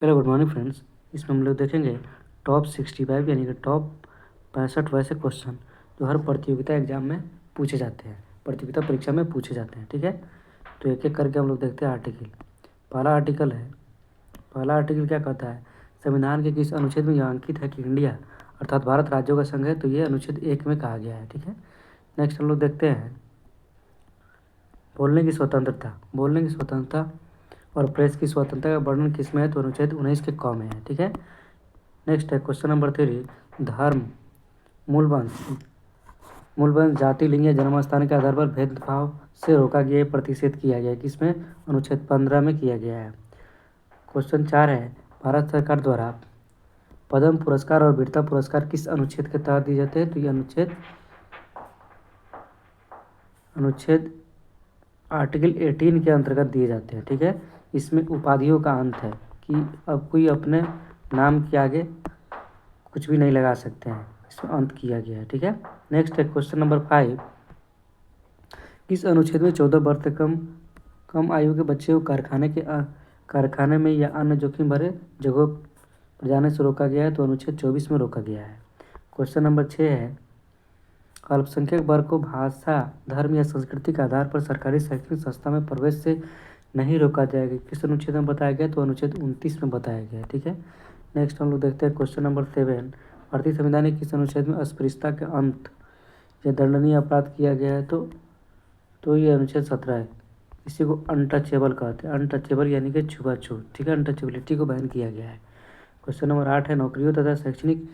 Hello good morning friends. इसमें हम लोग देखेंगे टॉप 65 यानी कि टॉप 65 वैसे क्वेश्चन जो हर प्रतियोगिता एग्जाम में पूछे जाते हैं, प्रतियोगिता परीक्षा में पूछे जाते हैं। ठीक है, तो एक एक करके हम लोग देखते हैं आर्टिकल। पहला आर्टिकल क्या कहता है? संविधान के किस अनुच्छेद में यह अंकित है कि इंडिया अर्थात भारत राज्यों का संघ है? तो ये अनुच्छेद 1 में कहा गया है। ठीक है, नेक्स्ट हम लोग देखते हैं बोलने की स्वतंत्रता और प्रेस की स्वतंत्रता का वर्णन किस में है? तो अनुच्छेद 19 के क में है। ठीक है, नेक्स्ट है क्वेश्चन नंबर 3। धर्म, मूलवंश, जाति, लिंग या जन्म स्थान के आधार पर भेदभाव से रोका गया, प्रतिषेध किया गया किसमें? अनुच्छेद 15 में किया गया है। क्वेश्चन 4 है भारत सरकार द्वारा पद्म पुरस्कार और वीरता पुरस्कार किस अनुच्छेद के तहत दिए जाते हैं? तो ये अनुच्छेद आर्टिकल 18 के अंतर्गत दिए जाते हैं। ठीक है, इसमें उपाधियों का अंत है कि अब कोई अपने नाम के आगे कुछ भी नहीं लगा सकते हैं, इसमें अंत किया गया है। ठीक है, नेक्स्ट है क्वेश्चन नंबर 5। किस अनुच्छेद में 14 वर्ष से कम आयु के बच्चे को कारखाने में या अन्य जोखिम भरे जगहों पर जाने से रोका गया है? तो अनुच्छेद 24 में रोका गया है। क्वेश्चन नंबर 6 है अल्पसंख्यक वर्ग को भाषा, धर्म या संस्कृति के आधार पर सरकारी शैक्षणिक संस्था में प्रवेश से नहीं रोका जाएगा, किस अनुच्छेद में बताया गया? तो अनुच्छेद 29 में बताया गया है। ठीक है, नेक्स्ट हम लोग देखते हैं क्वेश्चन नंबर 7। भारतीय संविधान के किस अनुच्छेद में अस्पृश्यता के अंत या दंडनीय अपराध किया गया है? तो ये अनुच्छेद 17 है। इसी को अनटचेबल कहते हैं, अनटचेबल यानी कि छुआछूत। ठीक है, अनटचेबिलिटी को बैन किया गया है। क्वेश्चन नंबर 8 है नौकरियों तथा शैक्षणिक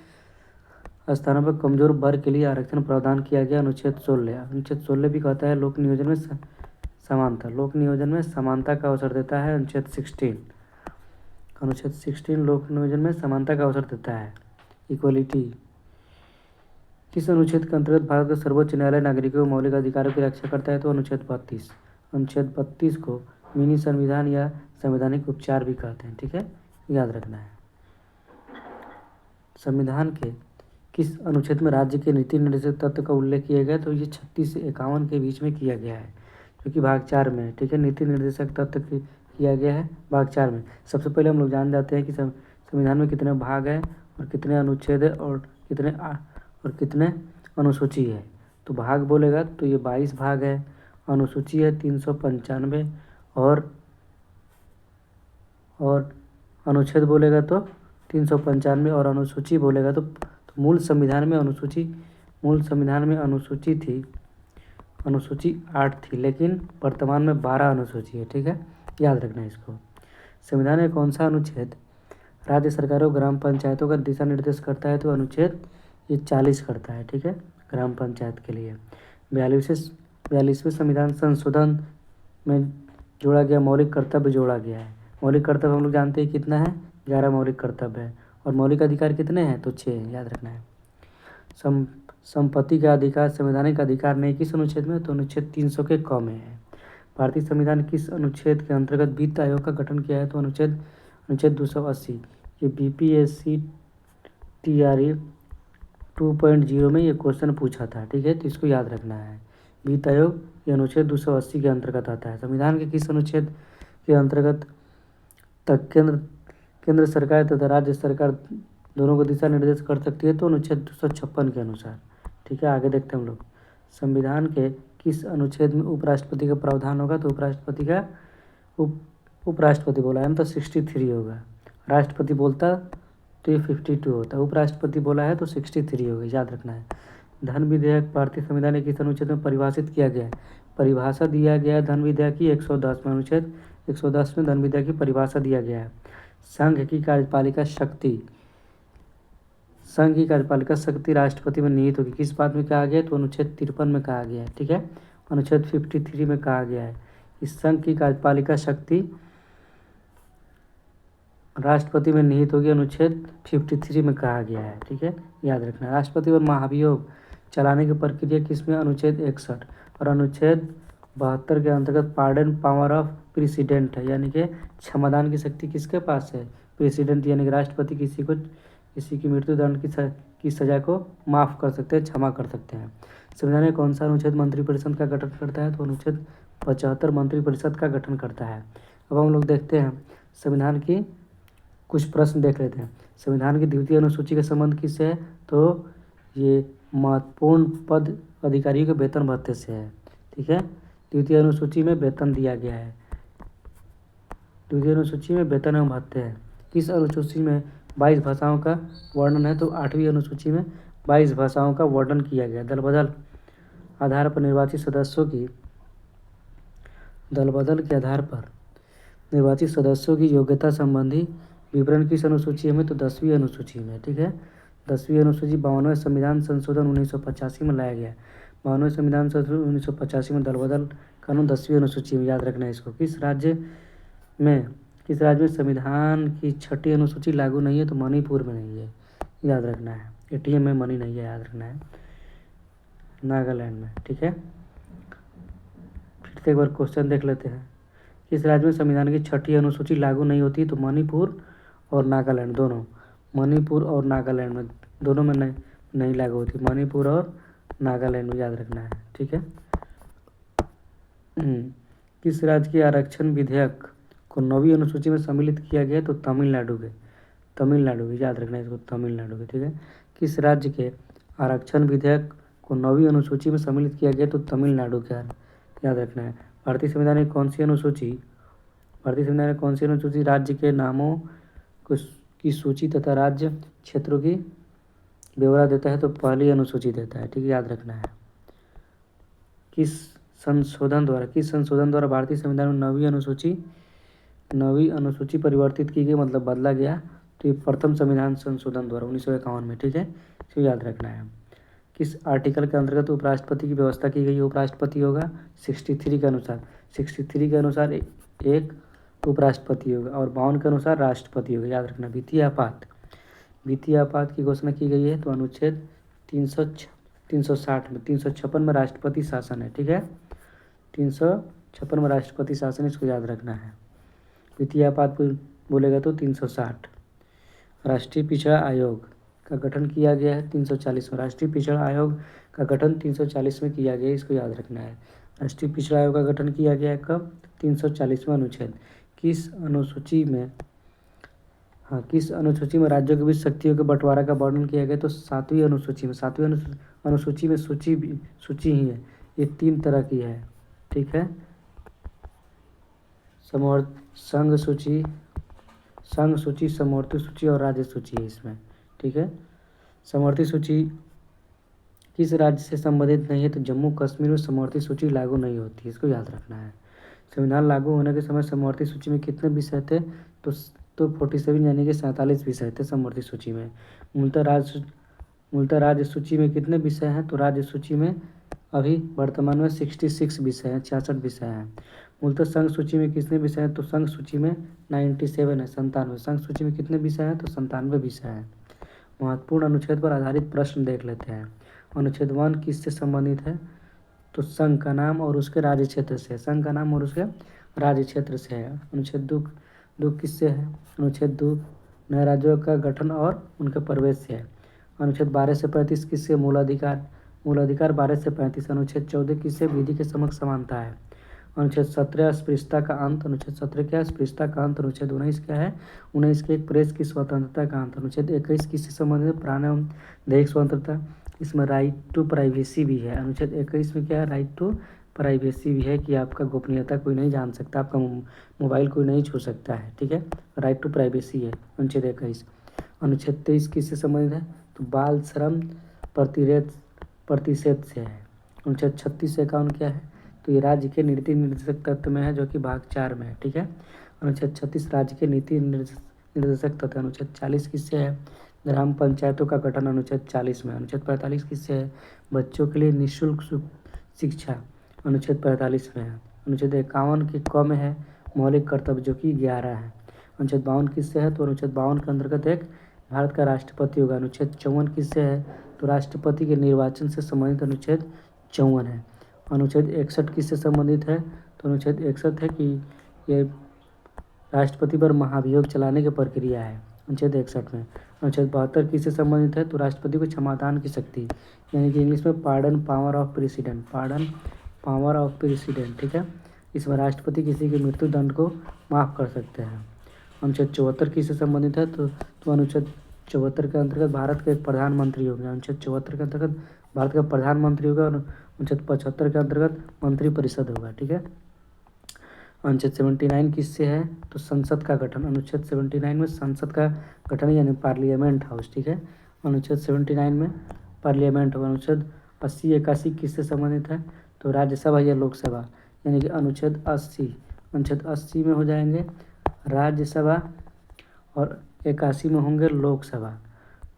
स्थानों पर कमजोर वर्ग के लिए आरक्षण प्रावधान किया गया, अनुच्छेद 16। अनुच्छेद 16 भी कहता है लोक नियोजन में समानता का अवसर देता है, अनुच्छेद 16 लोक नियोजन में समानता का अवसर देता है, इक्वलिटी। किस अनुच्छेद के अंतर्गत भारत का सर्वोच्च न्यायालय नागरिकों के मौलिक अधिकारों की रक्षा करता है? तो अनुच्छेद 32 को मिनी संविधान या संवैधानिक उपचार भी कहते हैं। ठीक है, याद रखना है। संविधान के किस अनुच्छेद में राज्य के नीति निर्देशक तत्व का उल्लेख किया गया? तो ये 36 से 51 के बीच में किया गया है, जो कि भाग 4 में है। ठीक है, नीति निर्देशक तत्व किया गया है भाग 4 में। सबसे पहले हम लोग जान जाते हैं कि संविधान में कितने भाग हैं और कितने अनुच्छेद है और कितने अनुसूची है। तो भाग बोलेगा तो ये 22 भाग है, अनुसूची है 395 और अनुच्छेद बोलेगा तो 395 और अनुसूची बोलेगा तो मूल संविधान में अनुसूची 8 थी, लेकिन वर्तमान में 12 अनुसूची है। ठीक है, याद रखना है इसको। संविधान में कौन सा अनुच्छेद राज्य सरकारों ग्राम पंचायतों का दिशा निर्देश करता है? तो अनुच्छेद ये 40 करता है। ठीक है, ग्राम पंचायत के लिए। 42वें संविधान संशोधन में जोड़ा गया मौलिक कर्तव्य जोड़ा गया है। मौलिक कर्तव्य हम लोग जानते हैं कितना है, 11 मौलिक कर्तव्य है। और मौलिक अधिकार कितने हैं? तो 6, याद रखना है। संपत्ति का अधिकार संवैधानिक अधिकार नहीं, किस अनुच्छेद में? तो अनुच्छेद 300 के क में है। भारतीय संविधान किस अनुच्छेद के अंतर्गत वित्त आयोग का गठन किया है? तो अनुच्छेद 280। ये BPSC TRE 2.0 में ये क्वेश्चन पूछा था। ठीक है, तो इसको याद रखना है। वित्त आयोग ये अनुच्छेद 280 के अंतर्गत आता है। संविधान के किस अनुच्छेद के अंतर्गत तक केंद्र सरकार तथा राज्य सरकार दोनों को दिशा निर्देश कर सकती है? तो अनुच्छेद 256 के अनुसार। ठीक है, आगे देखते हैं हम लोग। संविधान के किस अनुच्छेद में उपराष्ट्रपति का प्रावधान होगा? तो उपराष्ट्रपति बोला है ना तो 63 होगा। राष्ट्रपति बोलता तो ये 52 होता है। उपराष्ट्रपति बोला है तो 63 होगा, याद रखना है। धन विधेयक भारतीय संविधान के किस अनुच्छेद में परिभाषित किया गया है? परिभाषा दिया गया है धन विधेयक की 110 में, अनुच्छेद 110 में धन विधेयक की परिभाषा दिया गया है। संघ की कार्यपालिका शक्ति राष्ट्रपति में निहित होगी, किस बात में कहा गया है? तो अनुच्छेद 53 में कहा गया है। ठीक है, अनुच्छेद 53 में कहा गया है इस संघ की कार्यपालिका शक्ति राष्ट्रपति में निहित होगी, अनुच्छेद 53 में कहा गया है। ठीक है, याद रखना। राष्ट्रपति और महाभियोग चलाने की प्रक्रिया किसमें? अनुच्छेद 61 और अनुच्छेद 72 के अंतर्गत पार्डन पावर ऑफ प्रेसिडेंट है, यानी कि क्षमादान की शक्ति किसके पास है? प्रेसिडेंट, यानी कि राष्ट्रपति किसी की मृत्युदंड की सजा को माफ़ कर सकते हैं, क्षमा कर सकते हैं। संविधान में कौन सा अनुच्छेद मंत्रिपरिषद का गठन करता है? तो अनुच्छेद 75 मंत्रिपरिषद का गठन करता है। अब हम लोग देखते हैं संविधान की कुछ प्रश्न देख लेते हैं। संविधान की द्वितीय अनुसूची का संबंध किससे है? तो ये महत्वपूर्ण पद अधिकारियों के वेतन भत्ते से है। ठीक है, द्वितीय अनुसूची में वेतन दिया गया है। द्वितीय अनुसूची में वेतन एवं भत्ते है। किस अनुसूची में 22 भाषाओं का वर्णन है? तो 8वीं अनुसूची में 22 भाषाओं का वर्णन किया गया। दल बदल आधार पर निर्वाचित सदस्यों की दल बदल के आधार पर निर्वाचित सदस्यों की योग्यता संबंधी विवरण किस अनुसूची में? तो 10वीं अनुसूची में। ठीक है, 10वीं अनुसूची 52वें संविधान संशोधन 1985 में लाया गया। 52वें संविधान संशोधन 1985 में दल बदल कानून 10वीं अनुसूची में, याद रखना है इसको। किस राज्य में संविधान की 6ठी अनुसूची लागू नहीं है? तो मणिपुर में नहीं है, याद रखना है। एटीएम में मनी नहीं है, याद रखना है। नागालैंड में। ठीक है, फिर से एक बार क्वेश्चन देख लेते हैं। किस राज्य में संविधान की 6ठी अनुसूची लागू नहीं होती? तो मणिपुर और नागालैंड दोनों। मणिपुर और नागालैंड में दोनों में नहीं लागू होती। मणिपुर और नागालैंड में, याद रखना है। ठीक है, किस राज्य के आरक्षण विधेयक को 9वीं अनुसूची में सम्मिलित किया गया? तो तमिलनाडु के, याद रखना है इसको, तमिलनाडु के। ठीक है, किस राज्य के आरक्षण विधेयक को 9वीं अनुसूची में सम्मिलित किया गया? तो तमिलनाडु के, याद रखना है। भारतीय संविधान में कौन सी अनुसूची राज्य के नामों की सूची तथा राज्य क्षेत्रों की ब्यौरा देता है? तो पहली अनुसूची देता है। ठीक है, याद रखना है। किस संशोधन द्वारा भारतीय संविधान में 9वीं अनुसूची परिवर्तित की गई, मतलब बदला गया? तो ये प्रथम संविधान संशोधन द्वारा 1951 में। ठीक है, इसको याद रखना है। किस आर्टिकल के अंतर्गत उपराष्ट्रपति की व्यवस्था की गई? उपराष्ट्रपति होगा 63 के अनुसार एक उपराष्ट्रपति होगा और 52 के अनुसार राष्ट्रपति होगा, याद रखना। वित्तीय आपात की घोषणा की गई है? तो अनुच्छेद 360 में। 356 में राष्ट्रपति शासन है। ठीक है, 356 में राष्ट्रपति शासन, इसको याद रखना है। वित्तीय आपात बोलेगा तो 360। राष्ट्रीय पिछड़ा आयोग का गठन किया गया है 340 में। राष्ट्रीय पिछड़ा आयोग का गठन 340 में किया गया है, इसको याद रखना है। राष्ट्रीय पिछड़ा आयोग का गठन किया गया है कब? 340वां अनुच्छेद। किस अनुसूची में राज्यों के बीच शक्तियों के बंटवारा का वर्णन किया गया? तो 7वीं अनुसूची में। 7वीं अनुसूची में सूची ही है, ये 3 तरह की है। ठीक है, संघ सूची, समवर्ती सूची और राज्य सूची है इसमें। ठीक है, समवर्ती सूची किस राज्य से संबंधित नहीं है? तो जम्मू कश्मीर में समवर्ती सूची लागू नहीं होती है, इसको याद रखना है। संविधान लागू होने के समय समवर्ती सूची में कितने विषय थे? तो 47 यानी कि 47 विषय थे समवर्ती सूची में। मूलतः राज्य सूची में कितने विषय हैं? तो राज्य सूची में अभी वर्तमान में 66 विषय हैं, 66 विषय हैं। मूलतः संघ सूची में कितने विषय हैं? तो संघ सूची में 97 है, 97। संघ सूची में कितने विषय हैं? तो 97 विषय हैं। महत्वपूर्ण अनुच्छेद पर आधारित प्रश्न देख लेते हैं। अनुच्छेद 1 किससे संबंधित है? तो संघ का नाम और उसके राज्य क्षेत्र से। संघ का नाम और उसके राज्य क्षेत्र से है। अनुच्छेद 2 किससे है? अनुच्छेद 2 नए राज्यों का गठन और उनके प्रवेश से है। अनुच्छेद 12 से 35 किससे? मूलाधिकार 12 से 35। अनुच्छेद 14 किससे? विधि के समक्ष समानता है। अनुच्छेद 17 अस्पृश्यता का अंत। अनुच्छेद 17 क्या है? अस्पृश्यता का अंत। अनुच्छेद 19 क्या है? 19 के एक प्रेस की स्वतंत्रता का अंत। अनुच्छेद 21 किससे संबंधित है? प्राण एवं दैहिक स्वतंत्रता, इसमें राइट टू प्राइवेसी भी है। अनुच्छेद 21 में क्या है? राइट टू प्राइवेसी भी है कि आपका गोपनीयता कोई नहीं जान सकता, आपका मोबाइल कोई नहीं छू सकता है। ठीक है, राइट टू प्राइवेसी है अनुच्छेद 21। अनुच्छेद 23 किससे संबंधित है? तो बाल श्रम प्रतिषेध से है। अनुच्छेद 36 से 51 क्या है? तो ये राज्य के नीति निर्देशक तत्व में है, जो कि भाग 4 में है। ठीक है, अनुच्छेद 36 राज्य के नीति निर्देशक तत्व। अनुच्छेद 40 किससे है? ग्राम पंचायतों का गठन, अनुच्छेद 40 में। अनुच्छेद 45 किससे है? बच्चों के लिए निःशुल्क शिक्षा, अनुच्छेद 45 में है। अनुच्छेद 51 की क में है मौलिक कर्तव्य, जो कि 11 है। अनुच्छेद 52 किससे है? तो अनुच्छेद 52 के अंतर्गत एक भारत का राष्ट्रपति होगा। अनुच्छेद 54 किससे है? तो राष्ट्रपति के निर्वाचन से संबंधित अनुच्छेद 54 है। अनुच्छेद 61 किससे संबंधित है? तो अनुच्छेद 61 है कि ये राष्ट्रपति पर महाभियोग चलाने की प्रक्रिया है, अनुच्छेद 61 में। अनुच्छेद 72 किससे संबंधित है? तो राष्ट्रपति को क्षमादान की शक्ति, यानी कि इंग्लिश में पार्डन पावर ऑफ प्रेसिडेंट। ठीक है, इसमें राष्ट्रपति किसी के मृत्यु दंड को माफ़ कर सकते हैं। अनुच्छेद 74 किससे संबंधित है? तो अनुच्छेद 74 के अंतर्गत भारत के एक प्रधानमंत्री होंगे। अनुच्छेद 74 के अंतर्गत भारत का प्रधानमंत्री होगा और अनुच्छेद 75 के अंतर्गत मंत्रिपरिषद होगा। ठीक है। अनुच्छेद 79 किससे है? तो संसद का गठन। अनुच्छेद 79 में संसद का गठन यानी पार्लियामेंट हाउस। ठीक है। अनुच्छेद 79 में पार्लियामेंट होगा। अनुच्छेद 80 81 किससे संबंधित है? तो राज्यसभा या लोकसभा, यानी कि अनुच्छेद 80 में हो जाएंगे राज्यसभा और 81 में होंगे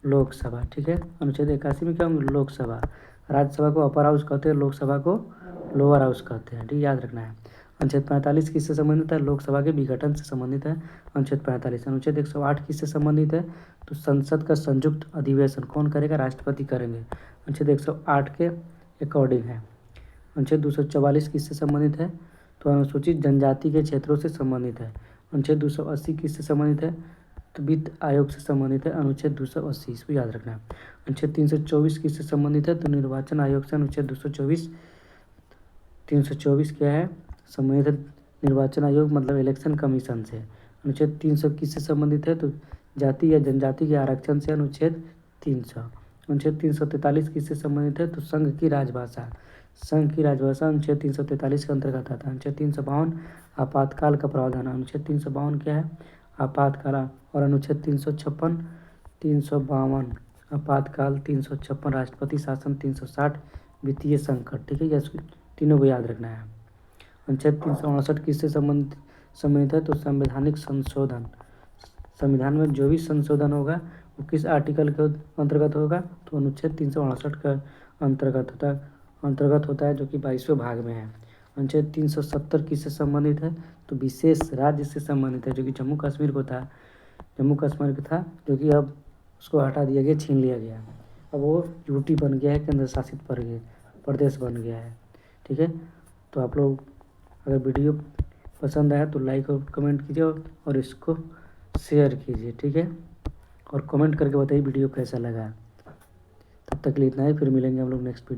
लोकसभा। ठीक है। अनुच्छेद 81 में क्या होंगे? लोकसभा। राज्यसभा को अपर हाउस कहते हैं, लोकसभा को लोअर हाउस कहते हैं। ठीक, याद रखना है। अनुच्छेद 45 किससे संबंधित है? लोकसभा के विघटन से संबंधित है। अनुच्छेद 45। अनुच्छेद 108 किससे संबंधित है? तो संसद का संयुक्त अधिवेशन कौन करेगा? राष्ट्रपति करेंगे। अनुच्छेद 108 के अकॉर्डिंग है। अनुच्छेद 244 किससे संबंधित है? तो अनुसूचित जनजाति के क्षेत्रों से संबंधित है। अनुच्छेद 280 किससे संबंधित है? तो वित्त आयोग से संबंधित है। अनुच्छेद 280, इसको याद रखना है। अनुच्छेद 324 किससे संबंधित है? तो निर्वाचन आयोग से। अनुच्छेद 324 क्या है? संबंधित है निर्वाचन आयोग मतलब इलेक्शन कमीशन से। अनुच्छेद 300 किससे संबंधित है? तो जाति या जनजाति के आरक्षण से। अनुच्छेद 300। अनुच्छेद 343 किससे संबंधित है? तो संघ की राजभाषा। अनुच्छेद 343 के अंतर्गत आता है। अनुच्छेद 352 आपातकाल का प्रावधान। अनुच्छेद 352 क्या है? आपातकाल। और अनुच्छेद 352 आपातकाल, 356 राष्ट्रपति शासन, 360 वित्तीय संकट। ठीक है, या तीनों को याद रखना है। अनुच्छेद 359 किससे संबंधित है? तो संवैधानिक संशोधन। संविधान में जो भी संशोधन होगा वो किस आर्टिकल के अंतर्गत होगा? तो अनुच्छेद 359 का अंतर्गत होता है, जो कि 22वें भाग में है। अनुच्छेद 370 किससे संबंधित है? तो विशेष राज्य से संबंधित है, जो कि जम्मू कश्मीर का था, जो कि अब उसको हटा दिया गया, छीन लिया गया। अब वो यूटी बन गया है, केंद्र शासित प्रदेश बन गया है। ठीक है। तो आप लोग अगर वीडियो पसंद आया तो लाइक और कमेंट कीजिए और इसको शेयर कीजिए। ठीक है, और कमेंट करके बताइए वीडियो कैसा लगा। तब तक के लिए इतना ही, फिर मिलेंगे हम लोग नेक्स्ट वीडियो।